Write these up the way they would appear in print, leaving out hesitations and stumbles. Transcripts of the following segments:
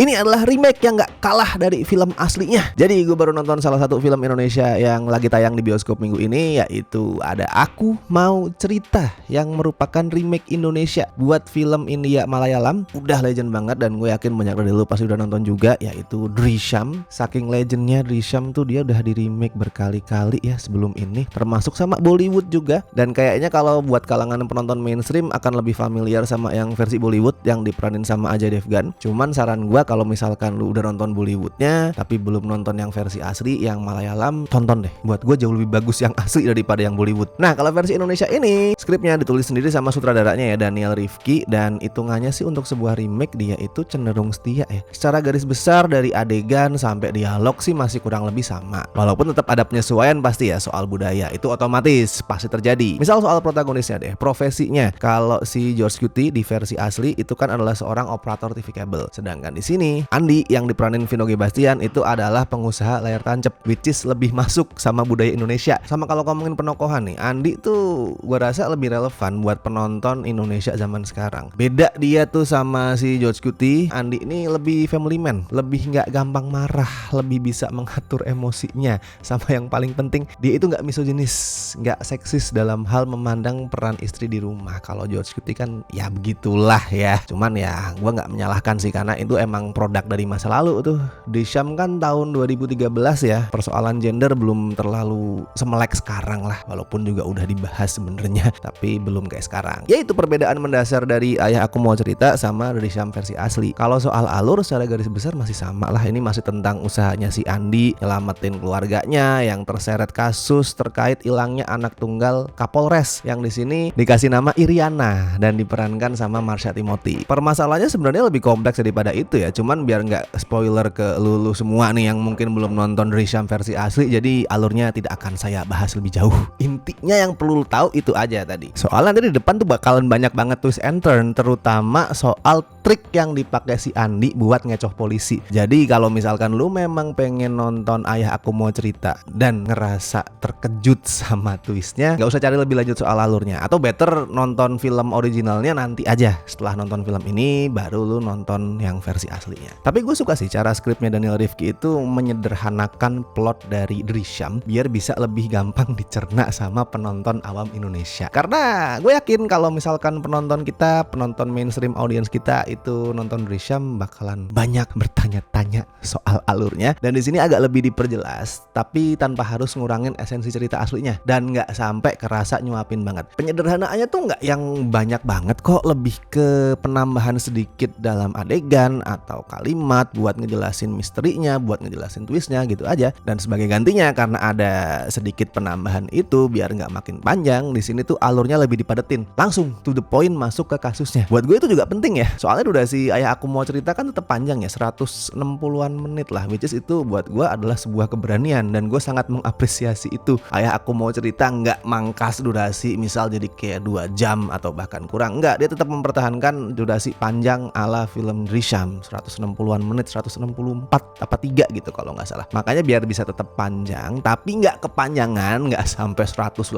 ini adalah remake yang gak kalah dari film aslinya. Jadi gue baru nonton salah satu film Indonesia yang lagi tayang di bioskop minggu ini, yaitu ada Aku Mau Cerita, yang merupakan remake Indonesia buat film India Malayalam. Udah legend banget dan gue yakin banyak dari lu pasti udah nonton juga, yaitu Drishyam. Saking legendnya Drishyam tuh dia udah di remake berkali-kali ya sebelum ini, termasuk sama Bollywood juga. Dan kayaknya kalau buat kalangan penonton mainstream akan lebih familiar sama yang versi Bollywood yang diperanin sama Ajay Devgan. Cuman saran gue kalau misalkan lu udah nonton Bollywoodnya tapi belum nonton yang versi asli yang Malayalam, tonton deh. Buat gue jauh lebih bagus yang asli daripada yang Bollywood. Nah kalau versi Indonesia ini, skripnya ditulis sendiri sama sutradaranya ya, Daniel Rifki. Dan hitungannya sih untuk sebuah remake dia itu cenderung setia ya. Secara garis besar dari adegan sampai dialog sih masih kurang lebih sama. Walaupun tetap ada penyesuaian pasti ya, soal budaya itu otomatis pasti terjadi. Misal soal protagonisnya deh, profesinya. Kalau si George Cukti di versi asli itu kan adalah seorang operator TV kabel. Sedangkan di sini Andi yang diperanin Vino G. Bastian itu adalah pengusaha layar tancap, which is lebih masuk sama budaya Indonesia. Sama kalau ngomongin penokohan nih, Andi tuh gue rasa lebih relevan buat penonton Indonesia zaman sekarang. Beda dia tuh sama si George Cukti, Andi ini lebih family man, lebih nggak gampang marah, lebih bisa mengatur emosinya. Sama yang paling penting, dia itu nggak misoginis, nggak seksis dalam hal memandang peran istri di rumah. Kalau George Cukti kan ya begitulah ya. Cuman ya gue nggak menyalahkan sih, karena itu emang produk dari masa lalu tuh. Drishyam kan tahun 2013 ya. Persoalan gender belum terlalu semelek sekarang lah, walaupun juga udah dibahas sebenarnya, tapi belum kayak sekarang. Yaitu perbedaan mendasar dari Ayah Aku Mau Cerita sama Drishyam versi asli. Kalau soal alur secara garis besar masih sama lah. Ini masih tentang usahanya si Andi nyelamatin keluarganya yang terseret kasus terkait hilangnya anak tunggal Kapolres, yang di sini dikasih nama Iriana dan diperankan sama Marsha Timothy. Permasalahannya sebenarnya lebih kompleks daripada itu ya. Cuman biar nggak spoiler ke lu semua nih yang mungkin belum nonton Drishyam versi asli, jadi alurnya tidak akan saya bahas lebih jauh. Intinya yang perlu lu tahu itu aja tadi. Soalnya nanti di depan tuh bakalan banyak banget twist and turn, terutama soal trik yang dipakai si Andi buat ngecoh polisi. Jadi kalau misalkan lu memang pengen nonton Ayah Aku Mau Cerita dan ngerasa terkejut sama twistnya, nggak usah cari lebih lanjut soal alurnya, atau better nonton film originalnya nanti aja. Setelah nonton film ini baru lu nonton yang versi aslinya. Tapi gue suka sih cara skripnya Daniel Rifki itu menyederhanakan plot dari Drishyam biar bisa lebih gampang dicerna sama penonton awam Indonesia. Karena gue yakin kalau misalkan penonton kita, penonton mainstream audience kita itu nonton Drishyam bakalan banyak bertanya-tanya soal alurnya. Dan di sini agak lebih diperjelas, tapi tanpa harus ngurangin esensi cerita aslinya dan nggak sampai kerasa nyuapin banget. Penyederhanaannya tuh nggak yang banyak banget kok, lebih ke penambahan sedikit dalam adegan atau kalimat buat ngejelasin misterinya, buat ngejelasin twistnya gitu aja. Dan sebagai gantinya karena ada sedikit penambahan itu biar nggak makin panjang, di sini tuh alurnya lebih dipadetin, langsung to the point masuk ke kasusnya. Buat gue itu juga penting ya, soalnya durasi Ayah Aku Mau Cerita kan tetap panjang ya, 160-an menit lah, which is itu buat gue adalah sebuah keberanian dan gue sangat mengapresiasi itu. Ayah Aku Mau Cerita nggak mangkas durasi misal jadi kayak 2 jam atau bahkan kurang, nggak, dia tetap mempertahankan durasi panjang ala film Drishyam, 160-an menit, 164 apa 3 gitu kalau nggak salah. Makanya biar bisa tetap panjang tapi nggak kepanjangan, nggak sampai 180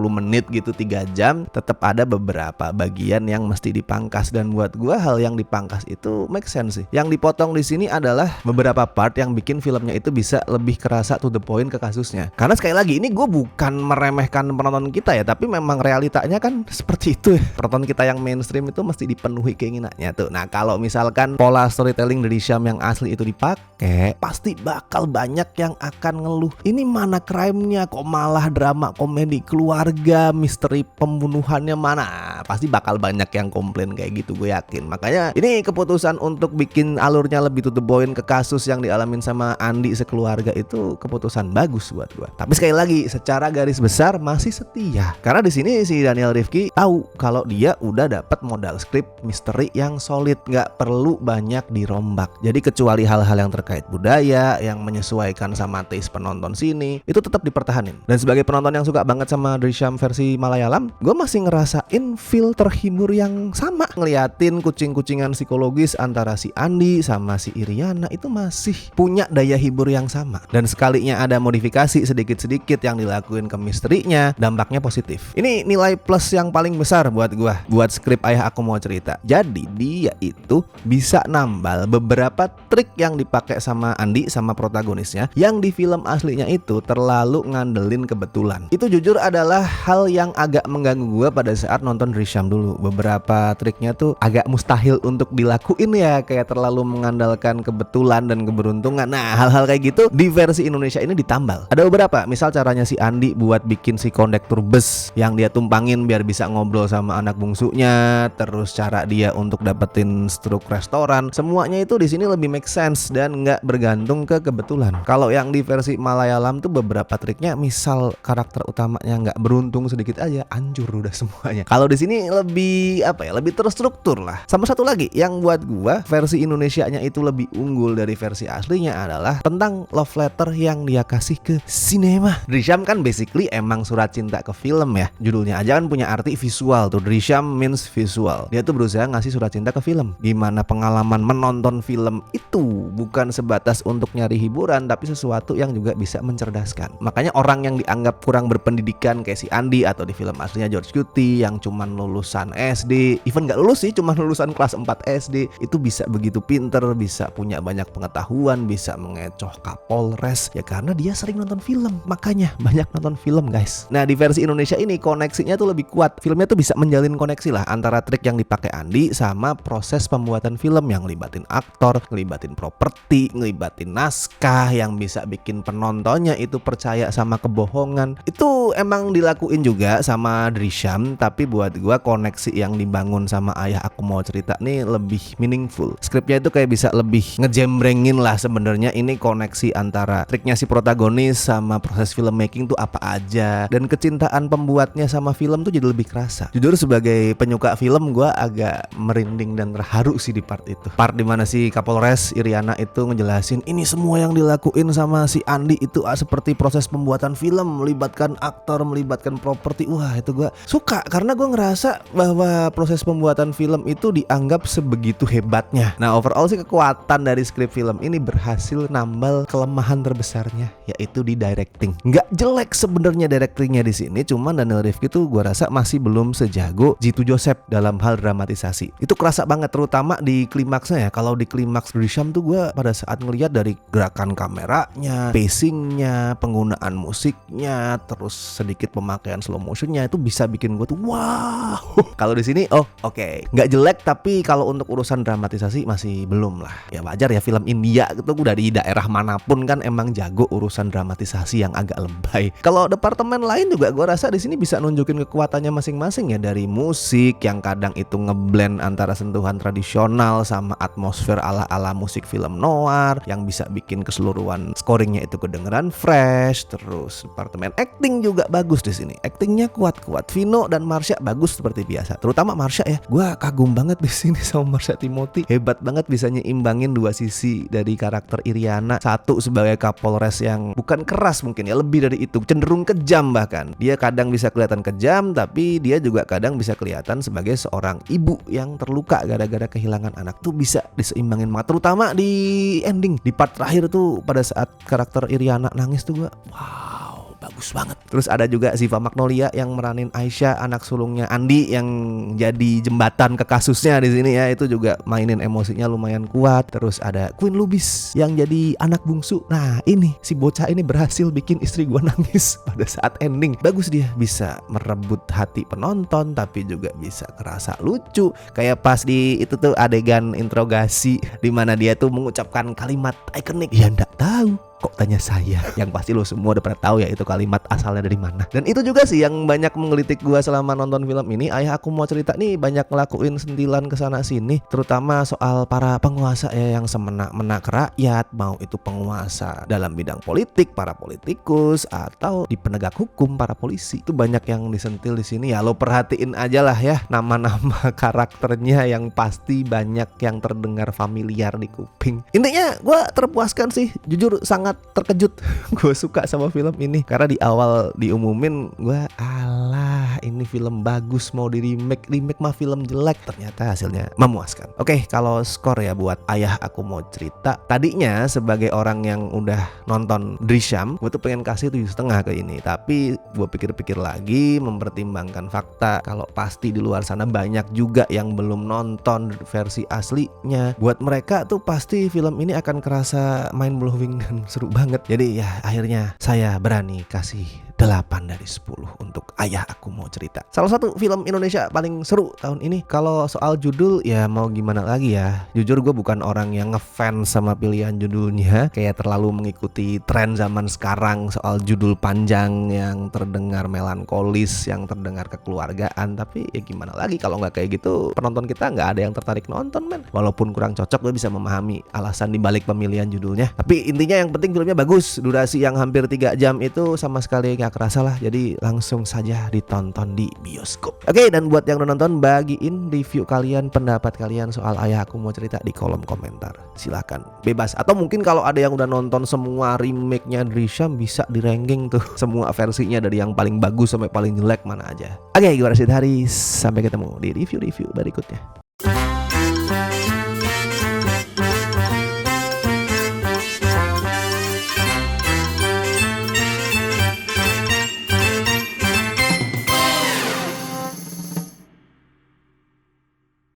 menit gitu 3 jam, tetap ada beberapa bagian yang mesti dipangkas. Dan buat gue hal yang dipangkas itu make sense sih. Yang dipotong di sini adalah beberapa part yang bikin filmnya itu bisa lebih kerasa to the point ke kasusnya. Karena sekali lagi ini gue bukan meremehkan penonton kita ya, tapi memang realitanya kan seperti itu ya. Penonton kita yang mainstream itu mesti dipenuhi keinginannya tuh. Nah kalau misalkan pola storytelling dari Drishyam yang asli itu dipakai, pasti bakal banyak yang akan ngeluh, ini mana crime-nya kok malah drama komedi keluarga, misteri pembunuhannya mana. Pasti bakal banyak yang komplain kayak gitu, gue yakin. Makanya ini keputusan untuk bikin alurnya lebih to the point ke kasus yang dialamin sama Andi sekeluarga itu keputusan bagus buat gue. Tapi sekali lagi secara garis besar masih setia, karena di sini si Daniel Rifki tahu kalau dia udah dapat modal skrip misteri yang solid, nggak perlu banyak dirombak. Jadi kecuali hal-hal yang terkait budaya yang menyesuaikan sama taste penonton sini, itu tetap dipertahanin. Dan sebagai penonton yang suka banget sama Drishyam versi Malayalam, gue masih ngerasain feel terhibur yang sama. Ngeliatin kucing-kucingan psikologis antara si Andi sama si Iriana itu masih punya daya hibur yang sama. Dan sekalinya ada modifikasi sedikit-sedikit yang dilakuin ke misterinya, dampaknya positif. Ini nilai plus yang paling besar buat gue, buat skrip Ayah Aku Mau Cerita. Jadi dia itu bisa nambal Padahal beberapa trik yang dipakai sama Andi sama protagonisnya yang di film aslinya itu terlalu ngandelin kebetulan. Itu jujur adalah hal yang agak mengganggu gue pada saat nonton Drishyam dulu. Beberapa triknya tuh agak mustahil untuk dilakuin ya, kayak terlalu mengandalkan kebetulan dan keberuntungan. Nah, hal-hal kayak gitu di versi Indonesia ini ditambal. Ada beberapa, misal caranya si Andi buat bikin si kondektur bus yang dia tumpangin biar bisa ngobrol sama anak bungsunya, terus cara dia untuk dapetin struk restoran, semuanya itu di sini lebih make sense dan nggak bergantung ke kebetulan. Kalau yang di versi Malayalam tuh beberapa triknya, misal karakter utamanya nggak beruntung sedikit aja, hancur udah semuanya. Kalau di sini lebih lebih terstruktur lah. Sama satu lagi yang buat gua versi Indonesianya itu lebih unggul dari versi aslinya adalah tentang love letter yang dia kasih ke sinema. Drishyam kan basically emang surat cinta ke film ya. Judulnya aja kan punya arti visual tuh. Drishyam means visual. Dia tuh berusaha ngasih surat cinta ke film. Gimana pengalaman menonton film itu bukan sebatas untuk nyari hiburan, tapi sesuatu yang juga bisa mencerdaskan. Makanya orang yang dianggap kurang berpendidikan kayak si Andi atau di film aslinya George Cukoti yang cuman lulusan SD, even gak lulus sih, cuman lulusan kelas 4 SD, itu bisa begitu pinter, bisa punya banyak pengetahuan, bisa mengecoh Kapolres ya karena dia sering nonton film. Makanya banyak nonton film guys. Nah di versi Indonesia ini koneksinya tuh lebih kuat. Filmnya tuh bisa menjalin koneksi lah antara trik yang dipakai Andi sama proses pembuatan film yang ngelibatin aktor, ngelibatin properti, ngelibatin naskah yang bisa bikin penontonnya itu percaya sama kebohongan. Itu emang dilakuin juga sama Drishyam, tapi buat gua koneksi yang dibangun sama Ayah Aku Mau Cerita nih lebih meaningful. Skripnya itu kayak bisa lebih ngejembrengin lah sebenarnya ini koneksi antara triknya si protagonis sama proses filmmaking tuh apa aja, dan kecintaan pembuatnya sama film tuh jadi lebih kerasa. Jujur sebagai penyuka film gua agak merinding dan terharu sih di part itu. Part dimana si Kapolres Iriana itu ngejelasin ini semua yang dilakuin sama si Andi itu seperti proses pembuatan film, melibatkan aktor, melibatkan properti. Wah itu gue suka karena gue ngerasa bahwa proses pembuatan film itu dianggap sebegitu hebatnya. Nah overall sih kekuatan dari skrip film ini berhasil nambal kelemahan terbesarnya, yaitu di directing. Nggak jelek sebenarnya directingnya di sini, cuman Daniel Rifki tuh gue rasa masih belum sejago Jitu Joseph dalam hal dramatisasi. Itu kerasa banget terutama di klimaksnya ya. Kalau di klimaks Drishyam tuh gue pada saat ngelihat dari gerakan kameranya, pacingnya, penggunaan musiknya, terus sedikit pemakaian slow motionnya itu bisa bikin gue tuh wow. Kalau di sini oke. Nggak jelek, tapi kalau untuk urusan dramatisasi masih belum lah. Ya wajar ya, film India itu udah di daerah manapun kan emang jago urusan dramatisasi yang agak lebay. Kalau departemen lain juga gue rasa di sini bisa nunjukin kekuatannya masing-masing ya, dari musik yang kadang itu ngeblend antara sentuhan tradisional sama atmosfer ala-ala musik film noir yang bisa bikin keseluruhan scoringnya itu kedengeran fresh. Terus departemen acting juga bagus di sini. Actingnya kuat-kuat. Vino dan Marsha bagus seperti biasa. Terutama Marsha ya. Gua kagum banget di sini sama Marsha Timothy. Hebat banget bisa nyimbangin dua sisi dari karakter Iriana. Satu sebagai Kapolres yang bukan keras mungkin ya, lebih dari itu, cenderung kejam bahkan. Dia kadang bisa kelihatan kejam, tapi dia juga kadang bisa kelihatan sebagai seorang ibu yang terluka gara-gara kehilangan anak. Tuh bisa diseimbangin banget. Terutama di ending, di part terakhir tuh pada saat karakter Iriana nangis tuh gua wow, bagus banget. Terus ada juga Ziva Magnolia yang meranin Aisyah, anak sulungnya Andi yang jadi jembatan ke kasusnya di sini ya. Itu juga mainin emosinya lumayan kuat. Terus ada Queen Lubis yang jadi anak bungsu. Nah ini si bocah ini berhasil bikin istri gua nangis pada saat ending. Bagus, dia bisa merebut hati penonton tapi juga bisa kerasa lucu. Kayak pas di itu tuh adegan interogasi di mana dia tuh mengucapkan kalimat ikonik. Ya ndak tahu. Kok tanya saya? Yang pasti lo semua udah pernah tahu ya itu kalimat asalnya dari mana. Dan itu juga sih yang banyak menggelitik gua selama nonton film ini. Ayah Aku Mau Cerita nih banyak ngelakuin sentilan kesana sini, terutama soal para penguasa ya yang semena-mena ke rakyat, mau itu penguasa dalam bidang politik, para politikus, atau di penegak hukum, para polisi. Itu banyak yang disentil di sini ya. Lo perhatiin aja lah ya nama-nama karakternya yang pasti banyak yang terdengar familiar di kuping. Intinya gua terpuaskan sih, jujur sangat sangat terkejut. Gue suka sama film ini karena di awal diumumin gue alah ini film bagus mau di remake mah film jelek, ternyata hasilnya memuaskan. Oke, kalau skor ya buat Ayah Aku Mau Cerita, tadinya sebagai orang yang udah nonton Drishyam gue tuh pengen kasih 7,5 ke ini, tapi gue pikir-pikir lagi mempertimbangkan fakta kalau pasti di luar sana banyak juga yang belum nonton versi aslinya. Buat mereka tuh pasti film ini akan kerasa mind blowing dan seru banget. Jadi ya akhirnya saya berani kasih 8 dari 10 untuk Ayah Aku Mau Cerita. Salah satu film Indonesia paling seru tahun ini. Kalau soal judul ya mau gimana lagi ya. Jujur gue bukan orang yang ngefans sama pilihan judulnya, kayak terlalu mengikuti tren zaman sekarang soal judul panjang yang terdengar melankolis, yang terdengar kekeluargaan. Tapi ya gimana lagi kalau nggak kayak gitu, penonton kita nggak ada yang tertarik nonton men. Walaupun kurang cocok, gue bisa memahami alasan dibalik pemilihan judulnya. Tapi intinya yang penting filmnya bagus. Durasi yang hampir 3 jam itu sama sekali nggak kerasa lah, jadi langsung saja ditonton di bioskop. Oke, dan buat yang udah nonton, bagiin review kalian, pendapat kalian soal Ayah Aku Mau Cerita di kolom komentar. Silakan, bebas. Atau mungkin kalau ada yang udah nonton semua remake-nya Drishyam, bisa di ranking tuh semua versinya dari yang paling bagus sampai paling jelek mana aja. Oke, gue Rashid Haris, sampai ketemu di review-review berikutnya.